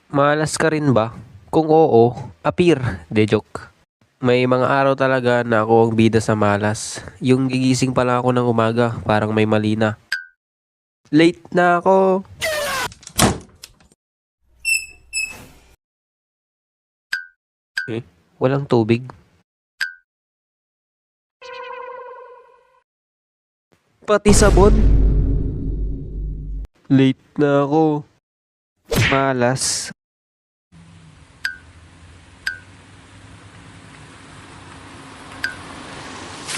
Malas ka rin ba? Kung oo, appear. De joke. May mga araw talaga na ako ang bida sa malas. Yung gigising pala ako ng umaga, parang may mali na. Late na ako. Eh, walang tubig. Pati sabon. Late na ako. Malas.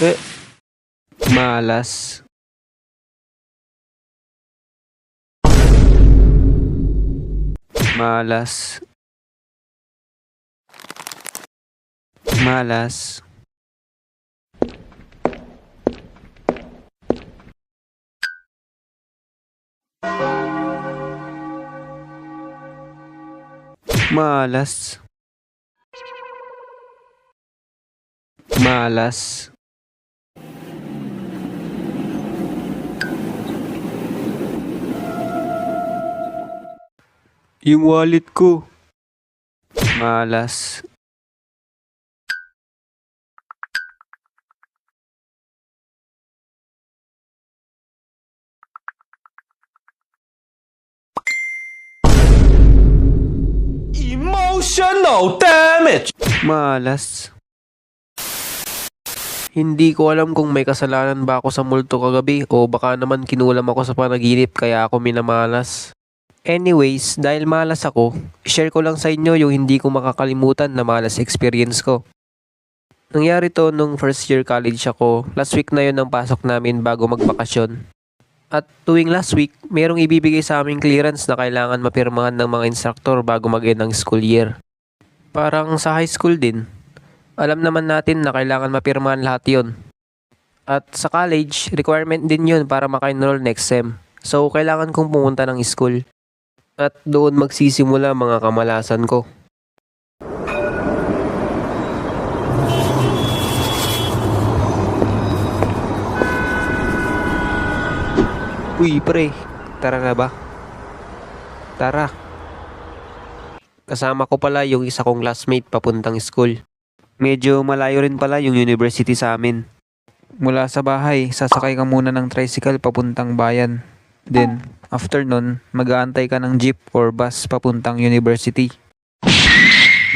Eh, malas. Malas. Malas. Malas. Malas. Yung wallet ko. Malas. Emotional damage! Malas. Hindi ko alam kung may kasalanan ba ako sa multo kagabi o baka naman kinulam ako sa panaginip kaya ako minamalas. Anyways, dahil malas ako, share ko lang sa inyo yung hindi ko makakalimutan na malas experience ko. Nangyari to nung first year college ako, last week na yon ang pasok namin bago magbakasyon. At tuwing last week, merong ibibigay sa aming clearance na kailangan mapirmahan ng mga instructor bago mag-end ng school year. Parang sa high school din. Alam naman natin na kailangan mapirmahan lahat yon. At sa college, requirement din yun para maka-enroll next sem. So, kailangan kong pumunta ng school. At doon magsisimula mga kamalasan ko. Uy pre, tara na ba? Tara. Kasama ko pala yung isa kong classmate papuntang school. Medyo malayo rin pala yung university sa amin. Mula sa bahay, sasakay ka muna ng tricycle papuntang bayan. Then, after nun, mag-aantay ka ng jeep or bus papuntang university.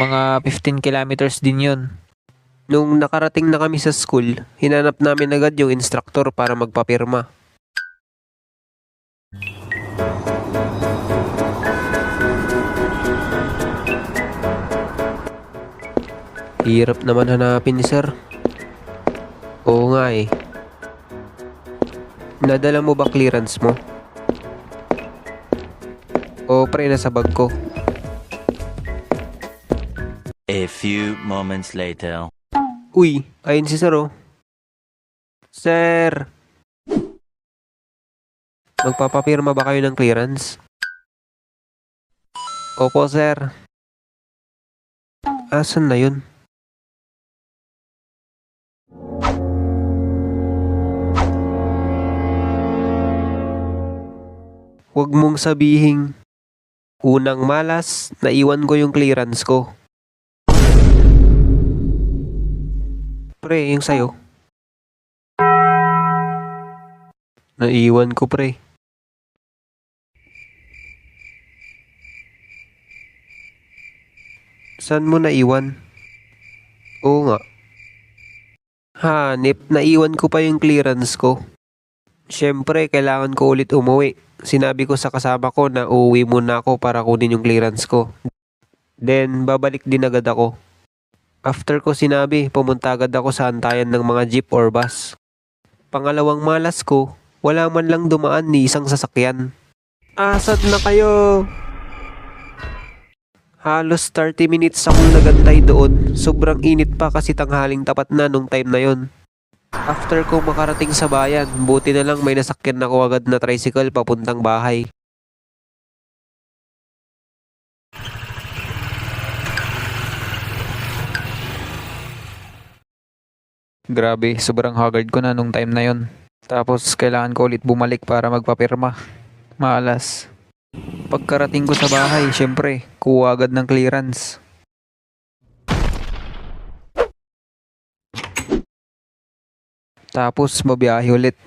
Mga 15 kilometers din yun. Nung nakarating na kami sa school, hinanap namin agad yung instructor para magpapirma. Hirap naman hanapin ni sir. Oo nga eh. Nadala mo ba clearance mo? O pre, nasa bag ko. A few moments later. Uy, ayun si sir oh. Sir! Magpapapirma ba kayo ng clearance? Opo sir. Asan na yun? Huwag mong sabihing unang malas, naiwan ko yung clearance ko. Pre, yung sayo. Naiwan ko pre. Saan mo naiwan? Oo nga. Hanip, naiwan ko pa yung clearance ko. Siyempre, kailangan ko ulit umuwi. Sinabi ko sa kasama ko na uuwi muna ako para kunin yung clearance ko. Then, babalik din agad ako. After ko sinabi, pumunta agad ako sa antayan ng mga jeep or bus. Pangalawang malas ko, wala man lang dumaan ni isang sasakyan. Asad na kayo! Halos 30 minutes akong nagantay doon. Sobrang init pa kasi tanghaling tapat na nung time na yon. After ko makarating sa bayan, buti na lang may nasakyan ako agad na tricycle papuntang bahay. Grabe, sobrang haggard ko na nung time na yon. Tapos kailangan ko ulit bumalik para magpapirma. Malas. Pagkarating ko sa bahay, syempre, kuha agad ng clearance. Tapos, babiyahe ulit.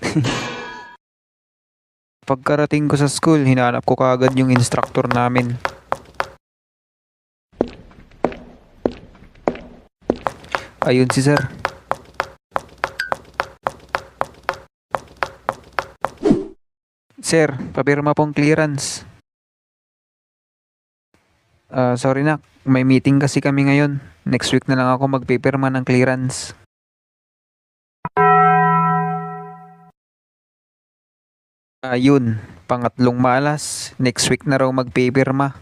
Pagkarating ko sa school, hinanap ko kaagad yung instructor namin. Ayun si sir. Sir, papirma pong clearance. Sorry nak, may meeting kasi kami ngayon. Next week na lang ako magpipirma ng clearance. Ayun, pangatlong malas. Next week na raw magpipirma.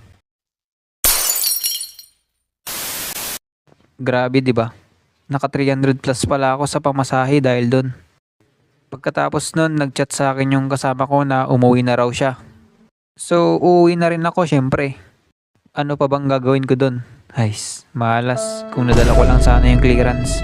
Grabe, di ba? Naka 300 plus pala ako sa pamasahe dahil doon. Pagkatapos nun, nagchat sa akin yung kasama ko na umuwi na raw siya. So, uuwi na rin ako syempre. Ano pa bang gagawin ko doon? Ay, malas. Kung nadala ko lang sana yung clearance.